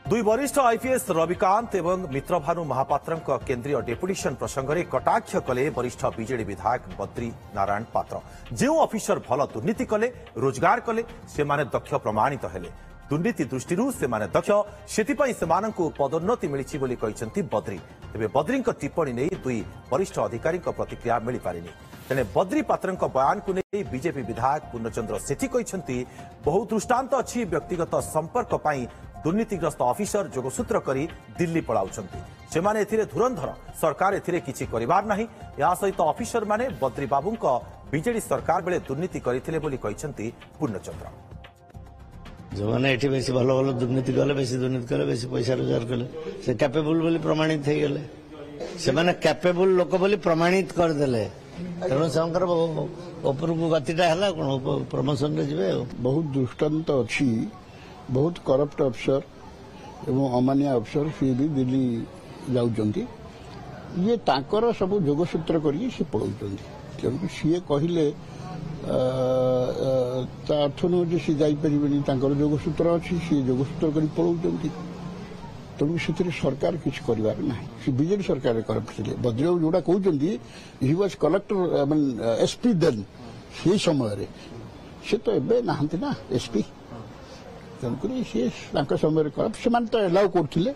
दुई वरिष्ठ आईपीएस रविकांत एवं मित्रभानु महापात्र केन्द्रीय डेपुटेशन प्रसंग में कटाक्ष कले वरिष्ठ बीजेडी विधायक बद्री नारायण पात्र। जो ऑफिसर भल दुर्नीति कले रोजगार कले से दक्ष प्रमाणित हेले दुर्नीति दृष्टि से दक्ष से पदोन्नति मिली बद्री। तेज बद्री टिप्पणी नहीं दुई वरिष्ठ अधिकारी प्रतिक्रिया मिल पारिनी। तेने बद्री पात्र बयान को नहीं बीजेपी विधायक पूर्णचंद्र सेठी कहते बहु दृष्टांत अच्छी व्यक्तिगत संपर्क पर दुर्नीतिग्रस्त ऑफिसर जोगसूत्र करी दिल्ली पलाउछंती। सेमाने एथिरे धुरंधर सरकार एथिरे किछि करिवार नाही। या सहित ऑफिसर माने बद्री बाबूंक बीजेडी सरकार बेले दुर्नीति करिथिले बोली कहछंती पूर्णचंद्र। जो मैंने एठी बेसी भल भल दुर्नीति कले बेसी पैसा रोजगार कले से कैपेबल बोली प्रमाणित हो गले। से माने कैपेबल लोक बोली प्रमाणित कर देले तेणु से उपरकू गतिटा है प्रमोशन रे जिवे। बहुत दृष्टांत अच्छी बहुत करप्ट अफसर एवं अमानिया अफसर सी भी दिल्ली जाउचंती। ये तांकर सब जोगसूत्र करी से पळौचंती। तेणु सी कहले अर्थ नुह सी जापरि तांकर जोगसूत्र अच्छी सी जोगसूत्र करी पळौचंती। तेणु से सरकार किसी कर ना बीजेडी सरकार करप्ट थे। बद्रीबाबू जोड़ा कहते he was collector SP then से समय से तो एबे नहांती ना एसपी। तेणुक सी समय करप्ट से एलाउ करते।